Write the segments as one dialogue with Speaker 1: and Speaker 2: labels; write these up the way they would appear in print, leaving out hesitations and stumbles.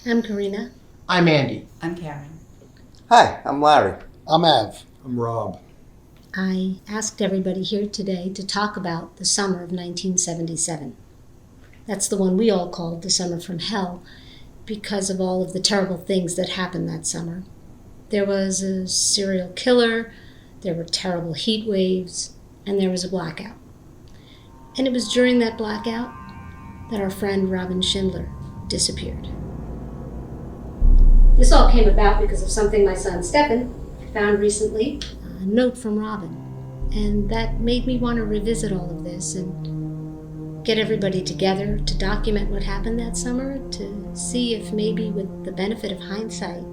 Speaker 1: I'm Karina.
Speaker 2: I'm Andy.
Speaker 3: I'm Karen.
Speaker 4: Hi, I'm Larry.
Speaker 5: I'm Av.
Speaker 6: I'm Rob.
Speaker 1: I asked everybody here today to talk about the summer of 1977. That's the one we all called the summer from hell because of all of the terrible things that happened that summer. There was a serial killer, there were terrible heat waves, and there was a blackout. And it was during that blackout that our friend Robin Schindler disappeared. This all came about because of something my son Stefan found recently, a note from Robin. And that made me want to revisit all of this and get everybody together to document what happened that summer, to see if maybe with the benefit of hindsight,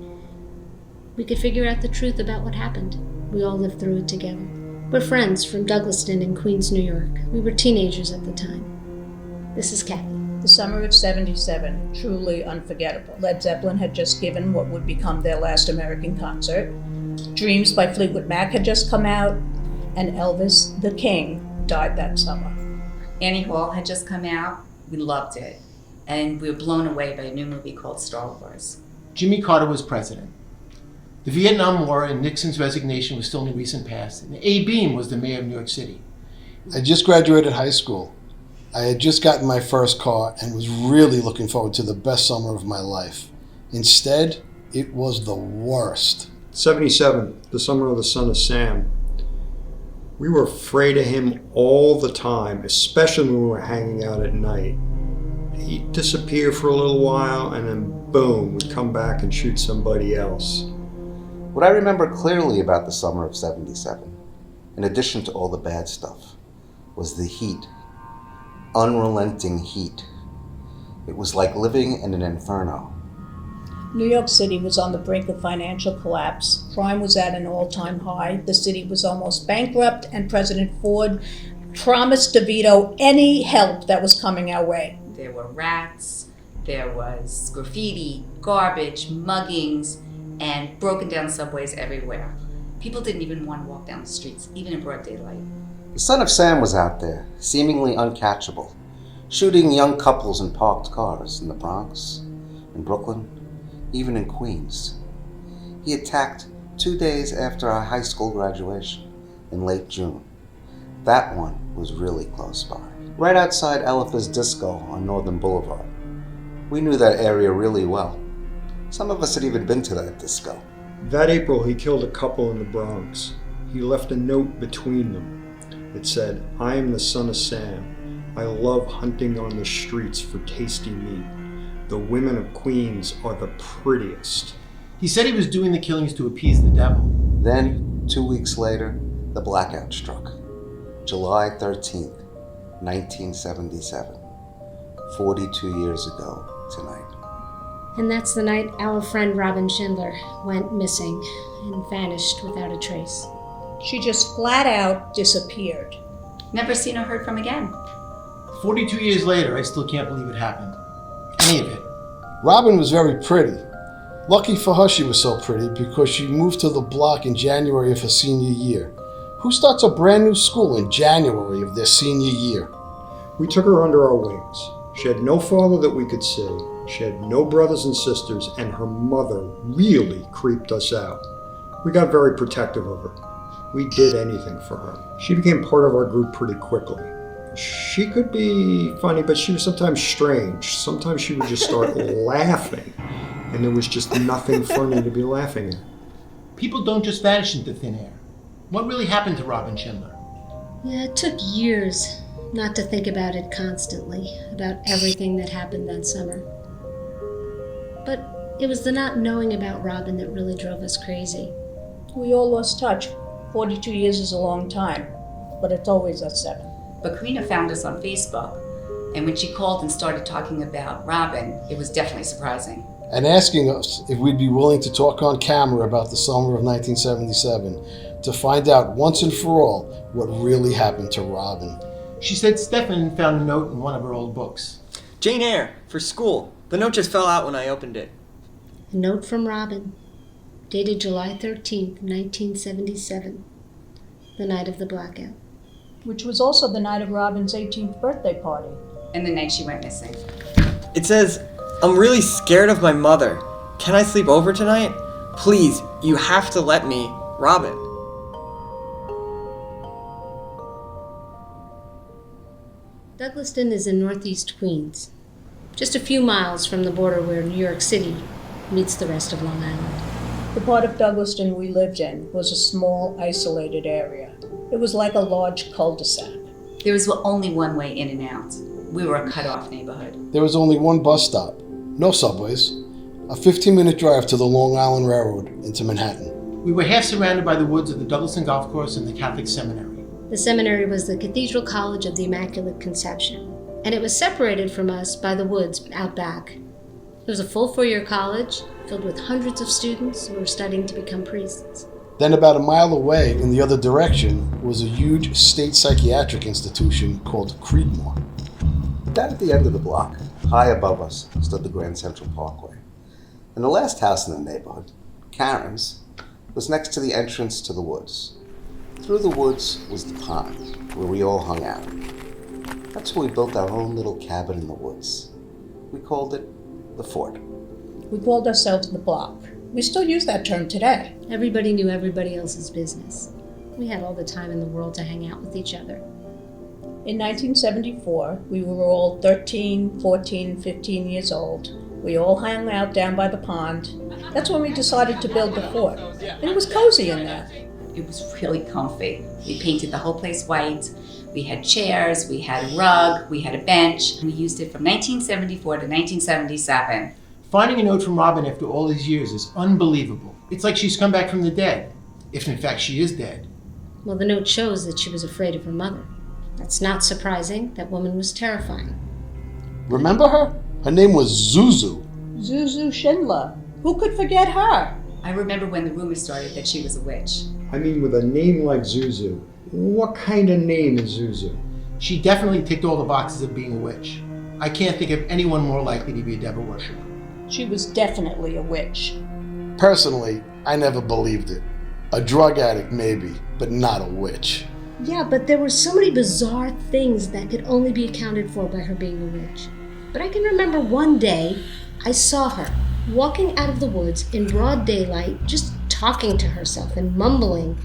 Speaker 1: we could figure out the truth about what happened. We all lived through it together. We're friends from Douglaston in Queens, New York. We were teenagers at the time. This is Kathy.
Speaker 7: The summer of '77, truly unforgettable. Led Zeppelin had just given what would become their last American concert. Dreams by Fleetwood Mac had just come out, and Elvis the King died that summer.
Speaker 3: Annie Hall had just come out. We loved it. And we were blown away by a new movie called Star Wars.
Speaker 2: Jimmy Carter was president. The Vietnam War and Nixon's resignation was still in the recent past, and A. Beam was the mayor of New York City.
Speaker 5: I just graduated high school. I had just gotten my first car and was really looking forward to the best summer of my life. Instead, it was the worst.
Speaker 6: 77, the summer of the son of Sam. We were afraid of him all the time, especially when we were hanging out at night. He'd disappear for a little while and then boom, we'd come back and shoot somebody else.
Speaker 4: What I remember clearly about the summer of 77, in addition to all the bad stuff, was the heat. Unrelenting heat. It was like living in an inferno.
Speaker 7: New York City was on the brink of financial collapse. Crime was at an all-time high. The city was almost bankrupt, and President Ford promised to veto any help that was coming our way.
Speaker 3: There were rats, there was graffiti, garbage, muggings, and broken down subways everywhere. People didn't even want to walk down the streets, even in broad daylight.
Speaker 4: The son of Sam was out there, seemingly uncatchable, shooting young couples in parked cars in the Bronx, in Brooklyn, even in Queens. He attacked 2 days after our high school graduation, in late June. That one was really close by, right outside Elifa's Disco on Northern Boulevard. We knew that area really well. Some of us had even been to that disco.
Speaker 6: That April, he killed a couple in the Bronx. He left a note between them. It said, "I am the son of Sam. I love hunting on the streets for tasty meat. The women of Queens are the prettiest."
Speaker 2: He said he was doing the killings to appease the devil.
Speaker 4: Then, 2 weeks later, the blackout struck. July 13th, 1977. 42 years ago tonight.
Speaker 1: And that's the night our friend Robin Schindler went missing and vanished without a trace.
Speaker 7: She just flat out disappeared.
Speaker 3: Never seen or heard from again.
Speaker 2: 42 years later, I still can't believe it happened. Any of it.
Speaker 5: Robin was very pretty. Lucky for her she was so pretty because she moved to the block in January of her senior year. Who starts a brand new school in January of their senior year?
Speaker 6: We took her under our wings. She had no father that we could see. She had no brothers and sisters, and her mother really creeped us out. We got very protective of her. We did anything for her. She became part of our group pretty quickly. She could be funny, but she was sometimes strange. Sometimes she would just start laughing, and there was just nothing funny to be laughing at.
Speaker 2: People don't just vanish into thin air. What really happened to Robin Schindler?
Speaker 1: Yeah, it took years not to think about it constantly, about everything that happened that summer. But it was the not knowing about Robin that really drove us crazy.
Speaker 7: We all lost touch. 42 years is a long time, but it's always at 7.
Speaker 3: But Karina found us on Facebook, and when she called and started talking about Robin, it was definitely surprising.
Speaker 5: And asking us if we'd be willing to talk on camera about the summer of 1977 to find out once and for all what really happened to Robin.
Speaker 2: She said Stefan found a note in one of her old books.
Speaker 8: Jane Eyre, for school. The note just fell out when I opened it.
Speaker 1: A note from Robin, dated July 13th, 1977, the night of the blackout.
Speaker 7: Which was also the night of Robin's 18th birthday party.
Speaker 3: And the night she went missing.
Speaker 8: It says, I'm really scared of my mother. Can I sleep over tonight? Please, you have to let me. Robin.
Speaker 1: Douglaston is in northeast Queens, just a few miles from the border where New York City meets the rest of Long Island.
Speaker 7: The part of Douglaston we lived in was a small, isolated area. It was like a large cul-de-sac.
Speaker 3: There was only one way in and out. We were a cut-off neighborhood.
Speaker 5: There was only one bus stop, no subways, a 15-minute drive to the Long Island Railroad into Manhattan.
Speaker 2: We were half surrounded by the woods of the Douglaston Golf Course and the Catholic Seminary.
Speaker 1: The seminary was the Cathedral College of the Immaculate Conception, and it was separated from us by the woods out back. It was a full four-year college filled with hundreds of students who were studying to become priests.
Speaker 5: Then about a mile away in the other direction was a huge state psychiatric institution called Creedmoor.
Speaker 4: Down at the end of the block, high above us, stood the Grand Central Parkway. And the last house in the neighborhood, Karen's, was next to the entrance to the woods. Through the woods was the pond, where we all hung out. That's where we built our own little cabin in the woods. We called it the fort.
Speaker 7: We called ourselves the block. We still use that term today.
Speaker 1: Everybody knew everybody else's business. We had all the time in the world to hang out with each other.
Speaker 7: In 1974, we were all 13, 14, 15 years old. We all hung out down by the pond. That's when we decided to build the fort. And it was cozy in there.
Speaker 3: It was really comfy. We painted the whole place white. We had chairs, we had a rug, we had a bench. We used it from 1974 to 1977.
Speaker 2: Finding a note from Robin after all these years is unbelievable. It's like she's come back from the dead, if in fact she is dead.
Speaker 1: Well, the note shows that she was afraid of her mother. That's not surprising. That woman was terrifying.
Speaker 5: Remember her? Her name was Zuzu.
Speaker 7: Zuzu Schindler. Who could forget her?
Speaker 3: I remember when the rumor started that she was a witch.
Speaker 6: I mean, with a name like Zuzu, what kind of name is Zuzu?
Speaker 2: She definitely ticked all the boxes of being a witch. I can't think of anyone more likely to be a devil worshiper.
Speaker 7: She was definitely a witch.
Speaker 5: Personally, I never believed it. A drug addict maybe, but not a witch.
Speaker 1: Yeah, but there were so many bizarre things that could only be accounted for by her being a witch. But I can remember one day I saw her walking out of the woods in broad daylight, just talking to herself and mumbling,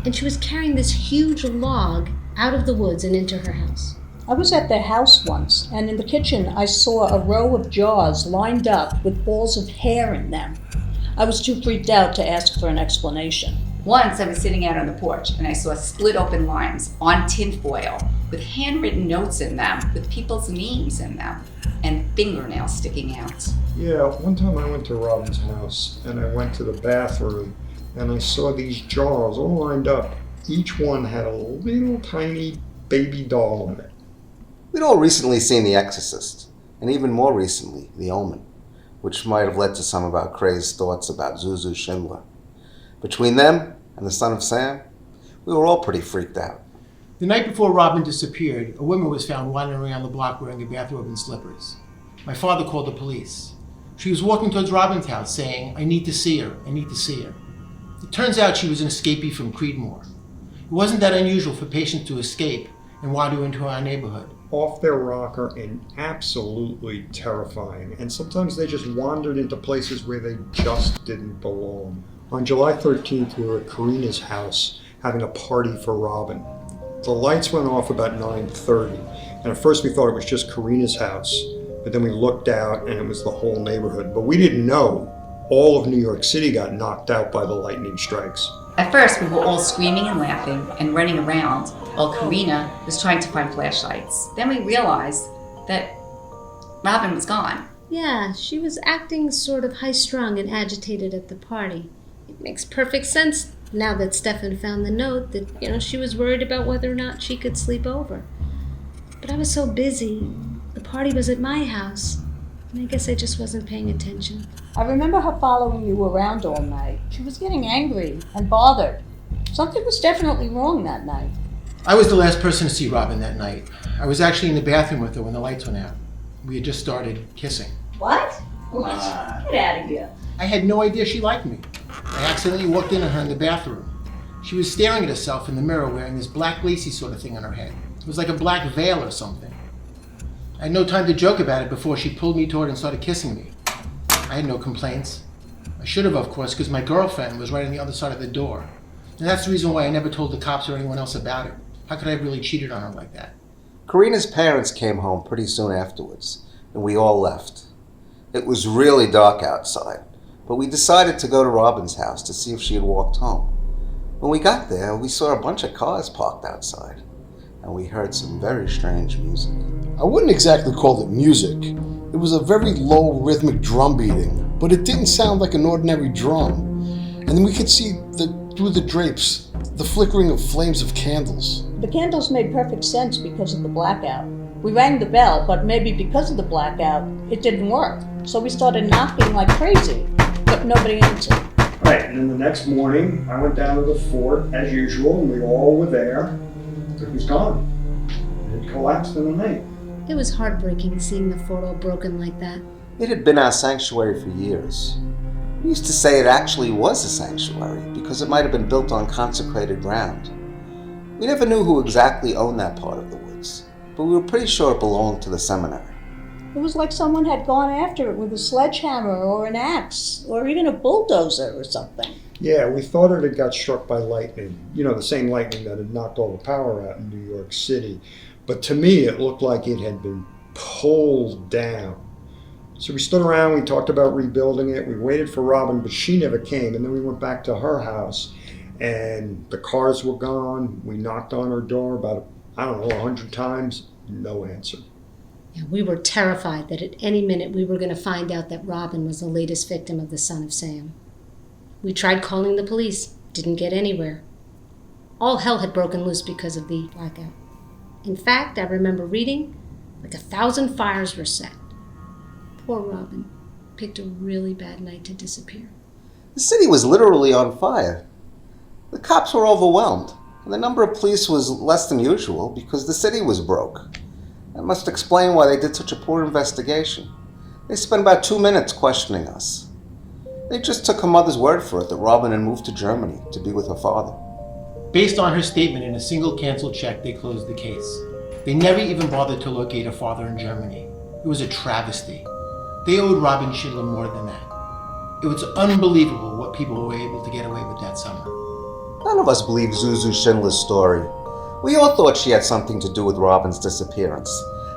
Speaker 1: and she was carrying this huge log out of the woods and into her house.
Speaker 7: I was at their house once, and in the kitchen I saw a row of jars lined up with balls of hair in them. I was too freaked out to ask for an explanation.
Speaker 3: Once I was sitting out on the porch and I saw split open limes on tinfoil with handwritten notes in them with people's names in them and fingernails sticking out.
Speaker 6: Yeah, one time I went to Robin's house and I went to the bathroom and I saw these jars all lined up. Each one had a little tiny baby doll in it.
Speaker 4: We'd all recently seen The Exorcist, and even more recently, The Omen, which might have led to some of our crazed thoughts about Zuzu Schindler. Between them and the son of Sam, we were all pretty freaked out.
Speaker 2: The night before Robin disappeared, a woman was found wandering around the block wearing a bathrobe and slippers. My father called the police. She was walking towards Robin's house saying, "I need to see her, I need to see her." It turns out she was an escapee from Creedmoor. It wasn't that unusual for patients to escape and wander into our neighborhood.
Speaker 6: Off their rocker and absolutely terrifying. And sometimes they just wandered into places where they just didn't belong. On July 13th, we were at Karina's house having a party for Robin. The lights went off about 9:30, and at first we thought it was just Karina's house, but then we looked out and it was the whole neighborhood. But we didn't know all of New York City got knocked out by the lightning strikes.
Speaker 3: At first, we were all screaming and laughing and running around while Karina was trying to find flashlights. Then we realized that Robin was gone.
Speaker 1: Yeah, she was acting sort of high-strung and agitated at the party. It makes perfect sense now that Stefan found the note that, she was worried about whether or not she could sleep over. But I was so busy. The party was at my house, and I guess I just wasn't paying attention.
Speaker 7: I remember her following you around all night. She was getting angry and bothered. Something was definitely wrong that night.
Speaker 2: I was the last person to see Robin that night. I was actually in the bathroom with her when the lights went out. We had just started kissing.
Speaker 7: What? Get out of here.
Speaker 2: I had no idea she liked me. I accidentally walked in on her in the bathroom. She was staring at herself in the mirror wearing this black lacy sort of thing on her head. It was like a black veil or something. I had no time to joke about it before she pulled me toward and started kissing me. I had no complaints. I should have, of course, because my girlfriend was right on the other side of the door. And that's the reason why I never told the cops or anyone else about it. How could I have really cheated on her like that?
Speaker 4: Karina's parents came home pretty soon afterwards, and we all left. It was really dark outside, but we decided to go to Robin's house to see if she had walked home. When we got there, we saw a bunch of cars parked outside, and we heard some very strange music.
Speaker 5: I wouldn't exactly call it music. It was a very low rhythmic drum beating, but it didn't sound like an ordinary drum. And then we could see through the drapes the flickering of flames of candles.
Speaker 7: The candles made perfect sense because of the blackout. We rang the bell, but maybe because of the blackout, it didn't work. So we started knocking like crazy, but nobody answered.
Speaker 6: Right, and then the next morning, I went down to the fort as usual, and we all were there. It was gone. It collapsed in the night.
Speaker 1: It was heartbreaking seeing the fort all broken like that.
Speaker 4: It had been our sanctuary for years. We used to say it actually was a sanctuary because it might have been built on consecrated ground. We never knew who exactly owned that part of the woods, but we were pretty sure it belonged to the seminary.
Speaker 7: It was like someone had gone after it with a sledgehammer or an axe or even a bulldozer or something.
Speaker 6: Yeah, we thought it had got struck by lightning. You know, the same lightning that had knocked all the power out in New York City. But to me, it looked like it had been pulled down. So we stood around, we talked about rebuilding it, we waited for Robin, but she never came. And then we went back to her house, and the cars were gone. We knocked on her door about, 100 times, no answer.
Speaker 1: Yeah, we were terrified that at any minute we were going to find out that Robin was the latest victim of the Son of Sam. We tried calling the police, didn't get anywhere. All hell had broken loose because of the blackout. In fact, I remember reading, like 1,000 fires were set. Poor Robin picked a really bad night to disappear.
Speaker 4: The city was literally on fire. The cops were overwhelmed, and the number of police was less than usual because the city was broke. That must explain why they did such a poor investigation. They spent about 2 minutes questioning us. They just took her mother's word for it that Robin had moved to Germany to be with her father.
Speaker 2: Based on her statement in a single canceled check, they closed the case. They never even bothered to locate her father in Germany. It was a travesty. They owed Robin Schindler more than that. It was unbelievable what people were able to get away with that summer.
Speaker 4: None of us believed Zuzu Schindler's story. We all thought she had something to do with Robin's disappearance.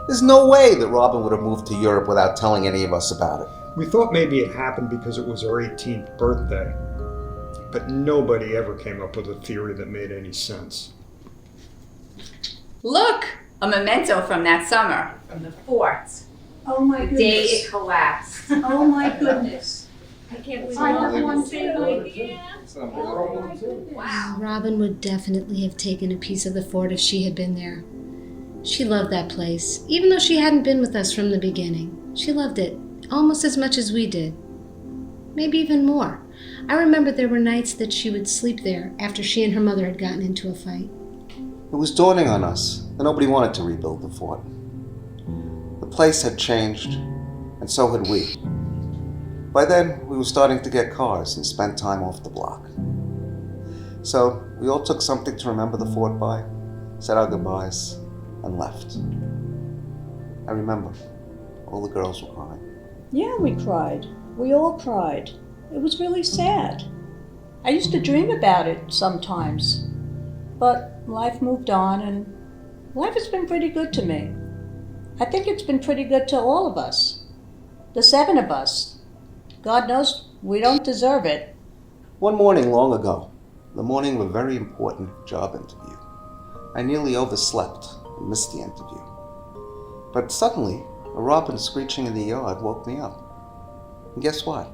Speaker 4: There's no way that Robin would have moved to Europe without telling any of us about it.
Speaker 6: We thought maybe it happened because it was her 18th birthday. But nobody ever came up with a theory that made any sense.
Speaker 3: Look! A memento from that summer, from the fort.
Speaker 7: Oh my
Speaker 3: The day it collapsed.
Speaker 7: Oh my goodness.
Speaker 3: I can't believe
Speaker 7: I have one too.
Speaker 3: Wow.
Speaker 1: Robin would definitely have taken a piece of the fort if she had been there. She loved that place, even though she hadn't been with us from the beginning. She loved it almost as much as we did. Maybe even more. I remember there were nights that she would sleep there after she and her mother had gotten into a fight.
Speaker 4: It was dawning on us that nobody wanted to rebuild the fort. The place had changed, and so had we. By then, we were starting to get cars and spend time off the block. So, we all took something to remember the fort by, said our goodbyes, and left. I remember, all the girls were crying.
Speaker 7: Yeah, we cried. We all cried. It was really sad. I used to dream about it sometimes. But life moved on, and life has been pretty good to me. I think it's been pretty good to all of us. The 7 of us. God knows we don't deserve it.
Speaker 4: One morning long ago, the morning of a very important job interview, I nearly overslept and missed the interview. But suddenly, a robin screeching in the yard woke me up. And guess what?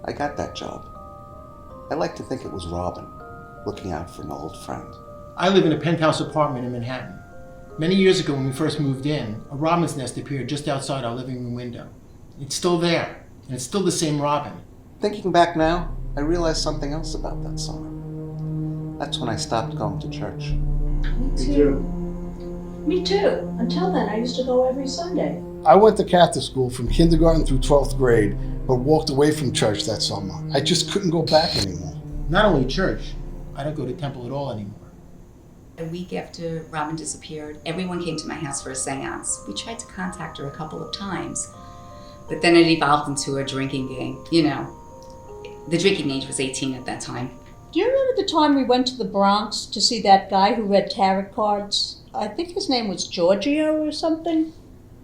Speaker 4: I got that job. I like to think it was Robin, looking out for an old friend.
Speaker 2: I live in a penthouse apartment in Manhattan. Many years ago when we first moved in, a robin's nest appeared just outside our living room window. It's still there, and it's still the same robin.
Speaker 4: Thinking back now, I realized something else about that summer. That's when I stopped going to church.
Speaker 6: Me too.
Speaker 7: Me too. Until then, I used to go every Sunday.
Speaker 5: I went to Catholic school from kindergarten through 12th grade, but walked away from church that summer. I just couldn't go back anymore.
Speaker 2: Not only church, I don't go to temple at all anymore.
Speaker 3: A week after Robin disappeared, everyone came to my house for a seance. We tried to contact her a couple of times, but then it evolved into a drinking game. You know, the drinking age was 18 at that time.
Speaker 7: Do you remember the time we went to the Bronx to see that guy who read tarot cards? I think his name was Giorgio or something.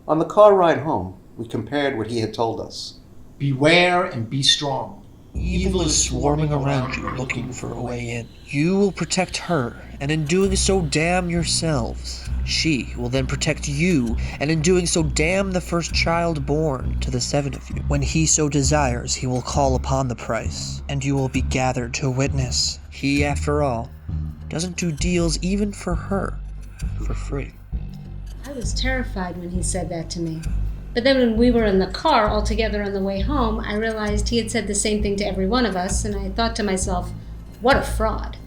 Speaker 4: On the car ride home, we compared what he had told us.
Speaker 2: Beware and be strong.
Speaker 9: Evil is swarming around you, looking for a way in. You will protect her, and in doing so damn yourselves. She will then protect you, and in doing so damn the first child born to the 7 of you. When he so desires, he will call upon the price, and you will be gathered to witness. He, after all, doesn't do deals even for her, for free.
Speaker 1: I was terrified when he said that to me. But then when we were in the car all together on the way home, I realized he had said the same thing to every one of us, and I thought to myself, what a fraud.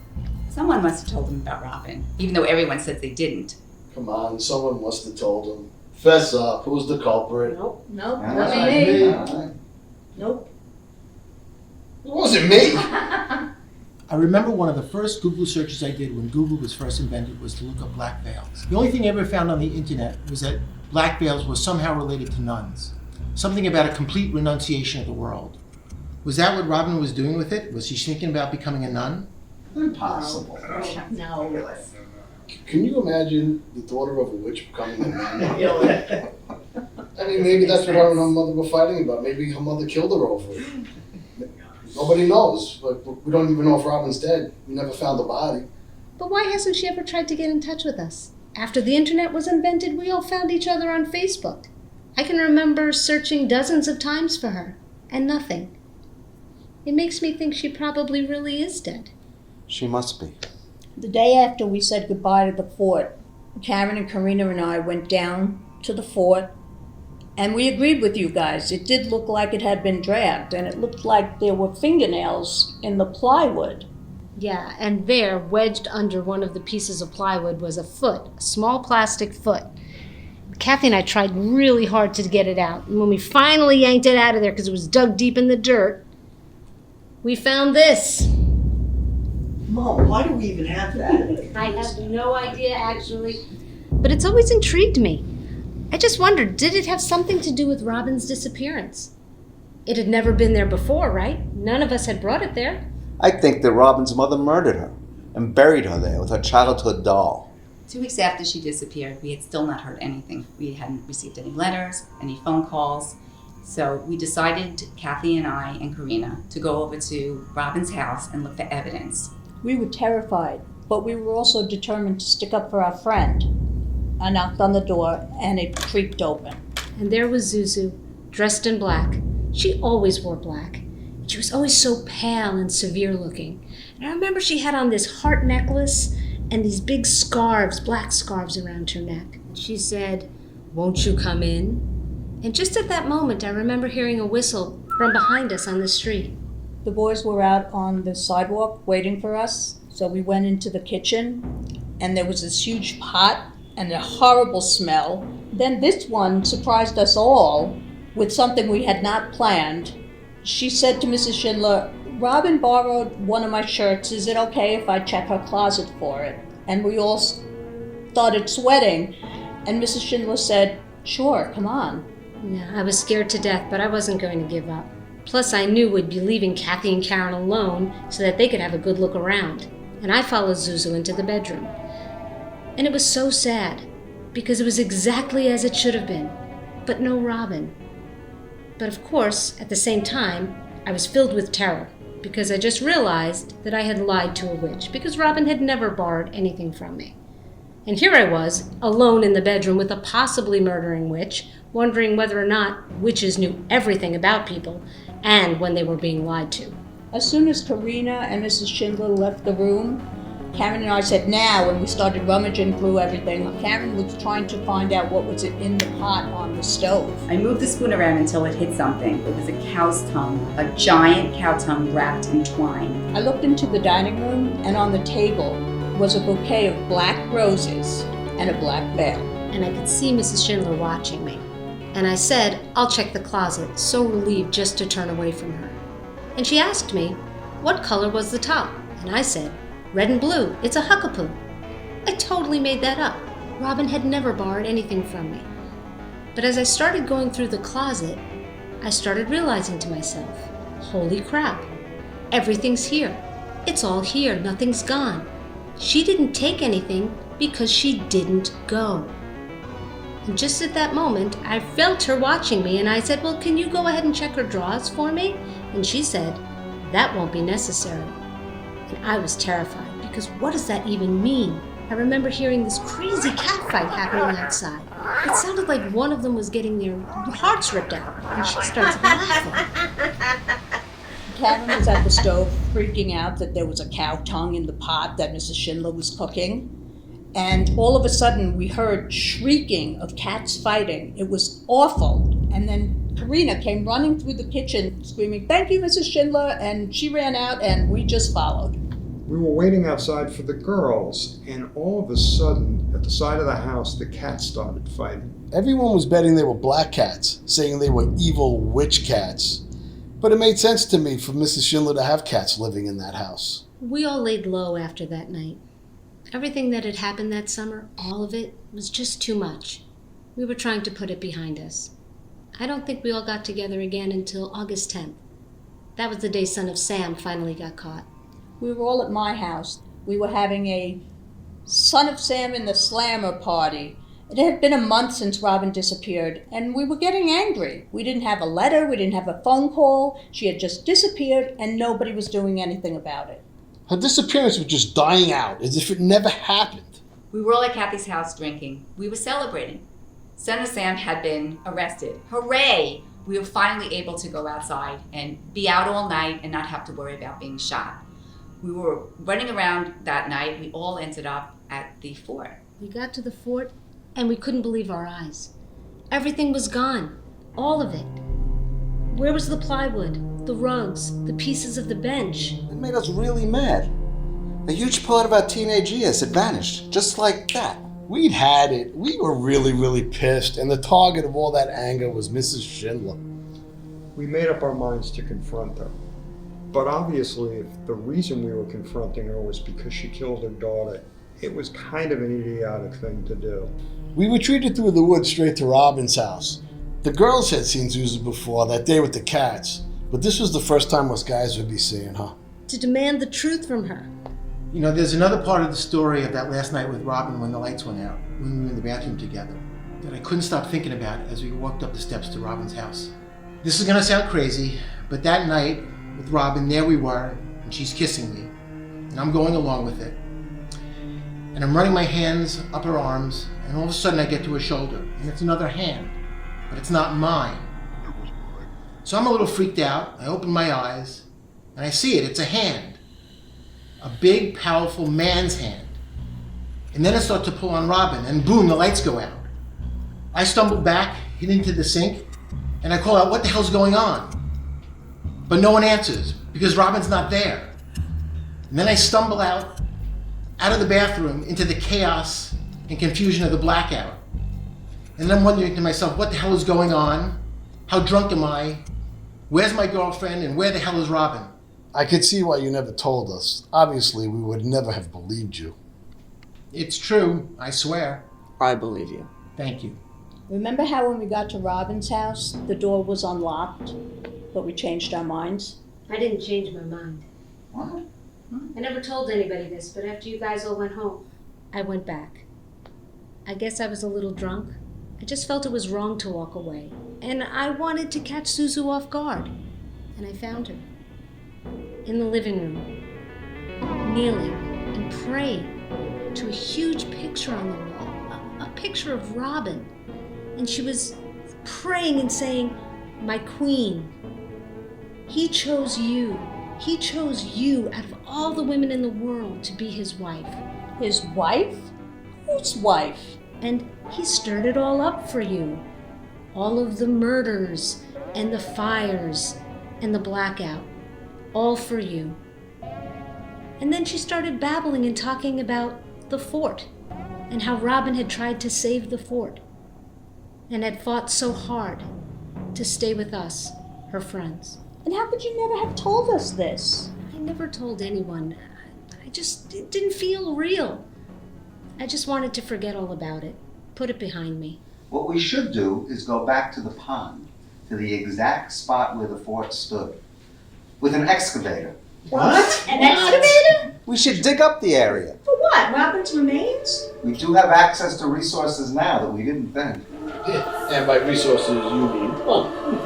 Speaker 3: Someone must have told him about Robin, even though everyone said they didn't.
Speaker 5: Come on, someone must have told him. Fess up, who's the culprit?
Speaker 7: Nope, not
Speaker 5: me.
Speaker 7: me. Nope.
Speaker 5: It wasn't me.
Speaker 2: I remember one of the first Google searches I did when Google was first invented was to look up black veils. The only thing I ever found on the internet was that black veils were somehow related to nuns. Something about a complete renunciation of the world. Was that what Robin was doing with it? Was she thinking about becoming a nun?
Speaker 5: Impossible.
Speaker 7: No.
Speaker 5: Can you imagine the daughter of a witch becoming a nun? I mean, maybe that's what her and her mother were fighting about. Maybe her mother killed her over it. Nobody knows, but we don't even know if Robin's dead. We never found the body.
Speaker 1: But why hasn't she ever tried to get in touch with us? After the internet was invented, we all found each other on Facebook. I can remember searching dozens of times for her, and nothing. It makes me think she probably really is dead.
Speaker 4: She must be.
Speaker 7: The day after we said goodbye to the fort, Karen and Karina and I went down to the fort, and we agreed with you guys. It did look like it had been dragged, and it looked like there were fingernails in the plywood.
Speaker 1: Yeah, and there, wedged under one of the pieces of plywood, was a foot, a small plastic foot. Kathy and I tried really hard to get it out, and when we finally yanked it out of there because it was dug deep in the dirt, we found this.
Speaker 10: Mom, why do we even have that?
Speaker 1: I have no idea, actually. But it's always intrigued me. I just wondered, did it have something to do with Robin's disappearance? It had never been there before, right? None of us had brought it there.
Speaker 4: I think that Robin's mother murdered her and buried her there with her childhood doll.
Speaker 3: 2 weeks after she disappeared, we had still not heard anything. We hadn't received any letters, any phone calls. So we decided, Kathy and I and Karina, to go over to Robin's house and look for evidence.
Speaker 7: We were terrified, but we were also determined to stick up for our friend. I knocked on the door, and it creaked open.
Speaker 1: And there was Zuzu, dressed in black. She always wore black. She was always so pale and severe looking. And I remember she had on this heart necklace and these big scarves, black scarves around her neck. She said, "Won't you come in?" And just at that moment, I remember hearing a whistle from behind us on the street.
Speaker 7: The boys were out on the sidewalk waiting for us, so we went into the kitchen, and there was this huge pot and a horrible smell. Then this one surprised us all with something we had not planned. She said to Mrs. Schindler, "Robin borrowed one of my shirts. Is it okay if I check her closet for it?" And we all started sweating, and Mrs. Schindler said, "Sure, come on."
Speaker 1: Yeah, I was scared to death, but I wasn't going to give up. Plus, I knew we'd be leaving Kathy and Karen alone so that they could have a good look around. And I followed Zuzu into the bedroom. And it was so sad, because it was exactly as it should have been, but no Robin. But of course, at the same time, I was filled with terror, because I just realized that I had lied to a witch, because Robin had never borrowed anything from me. And here I was, alone in the bedroom with a possibly murdering witch, wondering whether or not witches knew everything about people and when they were being lied to.
Speaker 7: As soon as Karina and Mrs. Schindler left the room, Karen and I said, "Now," and we started rummaging through everything. Karen was trying to find out what was in the pot on the stove.
Speaker 3: I moved the spoon around until it hit something. It was a cow's tongue, a giant cow tongue wrapped in twine.
Speaker 7: I looked into the dining room, and on the table was a bouquet of black roses and a black veil.
Speaker 1: And I could see Mrs. Schindler watching me. And I said, "I'll check the closet," so relieved just to turn away from her. And she asked me, what color was the top? And I said, "Red and blue, it's a huckapoo." I totally made that up. Robin had never borrowed anything from me. But as I started going through the closet, I started realizing to myself, holy crap, everything's here. It's all here, nothing's gone. She didn't take anything because she didn't go. And just at that moment, I felt her watching me, and I said, well, can you go ahead and check her drawers for me? And she said, that won't be necessary. And I was terrified, because what does that even mean? I remember hearing this crazy cat fight happening outside. It sounded like one of them was getting their hearts ripped out, and she starts laughing.
Speaker 7: Karen was at the stove freaking out that there was a cow tongue in the pot that Mrs. Schindler was cooking. And all of a sudden, we heard shrieking of cats fighting. It was awful. And then Karina came running through the kitchen screaming, "Thank you, Mrs. Schindler," and she ran out and we just followed.
Speaker 6: We were waiting outside for the girls, and all of a sudden, at the side of the house, the cats started fighting.
Speaker 5: Everyone was betting they were black cats, saying they were evil witch cats. But it made sense to me for Mrs. Schindler to have cats living in that house.
Speaker 1: We all laid low after that night. Everything that had happened that summer, all of it, was just too much. We were trying to put it behind us. I don't think we all got together again until August 10th. That was the day Son of Sam finally got caught.
Speaker 7: We were all at my house. We were having a Son of Sam in the Slammer party. It had been a month since Robin disappeared, and we were getting angry. We didn't have a letter, we didn't have a phone call. She had just disappeared, and nobody was doing anything about it.
Speaker 5: Her disappearance was just dying out, as if it never happened.
Speaker 3: We were all at Kathy's house drinking. We were celebrating. Son of Sam had been arrested. Hooray! We were finally able to go outside and be out all night and not have to worry about being shot. We were running around that night. We all ended up at the fort.
Speaker 1: We got to the fort, and we couldn't believe our eyes. Everything was gone. All of it. Where was the plywood, the rugs, the pieces of the bench?
Speaker 4: It made us really mad. A huge part of our teenage years had vanished, just like that.
Speaker 5: We'd had it. We were really, really pissed, and the target of all that anger was Mrs. Schindler.
Speaker 6: We made up our minds to confront her. But obviously, if the reason we were confronting her was because she killed her daughter, it was kind of an idiotic thing to do.
Speaker 5: We retreated through the woods straight to Robin's house. The girls had seen Zuzu before, that day with the cats, but this was the first time us guys would be seeing her.
Speaker 1: To demand the truth from her.
Speaker 2: You know, there's another part of the story of that last night with Robin when the lights went out, when we were in the bathroom together, that I couldn't stop thinking about as we walked up the steps to Robin's house. This is gonna sound crazy, but that night with Robin, there we were, and she's kissing me, and I'm going along with it. And I'm running my hands up her arms, and all of a sudden I get to her shoulder, and it's another hand, but it's not mine. So I'm a little freaked out. I open my eyes, and I see it. It's a hand. A big, powerful man's hand. And then I start to pull on Robin, and boom, the lights go out. I stumble back, hit into the sink, and I call out, "What the hell's going on?" But no one answers, because Robin's not there. And then I stumble out of the bathroom into the chaos and confusion of the blackout. And I'm wondering to myself, what the hell is going on? How drunk am I? Where's my girlfriend, and where the hell is Robin?
Speaker 5: I could see why you never told us. Obviously, we would never have believed you.
Speaker 2: It's true, I swear.
Speaker 8: I believe you.
Speaker 2: Thank you.
Speaker 7: Remember how when we got to Robin's house, the door was unlocked, but we changed our minds?
Speaker 1: I didn't change my mind.
Speaker 3: What?
Speaker 1: I never told anybody this, but after you guys all went home, I went back. I guess I was a little drunk. I just felt it was wrong to walk away. And I wanted to catch Zuzu off guard. And I found her. In the living room. Kneeling and praying to a huge picture on the wall. A picture of Robin. And she was praying and saying, "My queen. He chose you. He chose you out of all the women in the world to be his wife."
Speaker 7: His wife? Whose wife?
Speaker 1: And he stirred it all up for you. All of the murders and the fires and the blackout. All for you. And then she started babbling and talking about the fort and how Robin had tried to save the fort and had fought so hard to stay with us, her friends.
Speaker 7: And how could you never have told us this?
Speaker 1: I never told anyone. It didn't feel real. I just wanted to forget all about it, put it behind me.
Speaker 4: What we should do is go back to the pond, to the exact spot where the fort stood, with an excavator.
Speaker 10: What?
Speaker 7: An excavator?
Speaker 4: We should dig up the area.
Speaker 10: For what? Robin's remains?
Speaker 4: We do have access to resources now that we didn't then.
Speaker 5: And by resources, you mean money.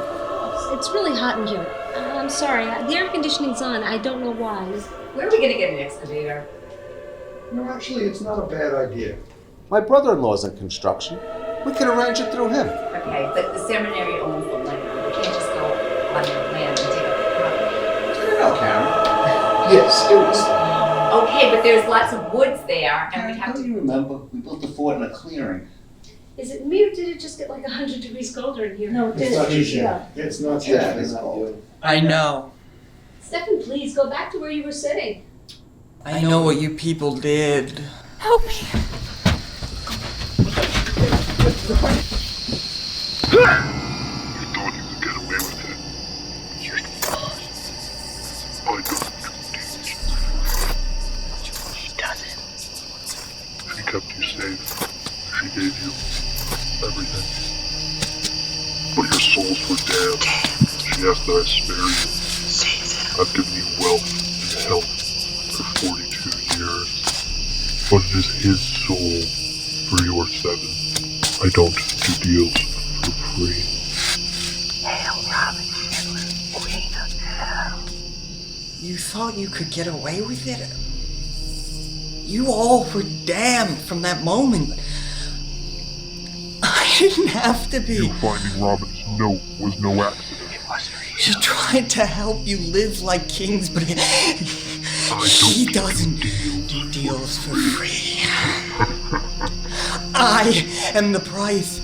Speaker 1: It's really hot in here. I'm sorry, the air conditioning's on. I don't know why.
Speaker 3: Where are we gonna get an excavator?
Speaker 6: No, actually, it's not a bad idea.
Speaker 4: My brother-in-law's in construction. We could arrange it through him.
Speaker 3: Okay, but the seminary owns the land. We can't just go on their land and dig up the property.
Speaker 4: Turn it out, Karen.
Speaker 5: Yes, seriously.
Speaker 3: Okay, but there's lots of woods there, and
Speaker 4: Karen,
Speaker 3: we have
Speaker 4: how do
Speaker 3: to.
Speaker 4: you remember? We built the fort in a clearing.
Speaker 1: Is it me or did it just get like 100 degrees colder in here?
Speaker 10: No, it
Speaker 5: It's not
Speaker 10: didn't.
Speaker 5: easy.
Speaker 10: Yeah.
Speaker 6: It's not
Speaker 4: Yeah,
Speaker 6: that.
Speaker 4: it's cold.
Speaker 8: I know.
Speaker 1: Stefan, please go back to where you were sitting.
Speaker 8: I know what you people did.
Speaker 11: Help me.
Speaker 12: You thought you could get away with it.
Speaker 11: You thought.
Speaker 12: I don't do deals.
Speaker 11: He doesn't.
Speaker 12: She kept you safe. She gave you everything. But your souls were damned. She asked that I spare you.
Speaker 11: Save them.
Speaker 12: I've given you wealth and health for 42 years. But it is his soul for your 7. I don't do deals for free.
Speaker 11: Hail Robin Hitler, Queen of Hell.
Speaker 8: You thought you could get away with it? You all were damned from that moment. I didn't have to be.
Speaker 12: You finding Robin's note was no accident.
Speaker 8: She tried to help you live like kings, but he doesn't do deals for free. I am the price.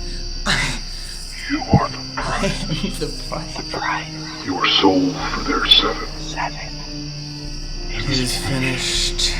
Speaker 12: You are the
Speaker 8: I am the price.
Speaker 12: You are sold for their 7.
Speaker 11: Seven.
Speaker 8: It is finished.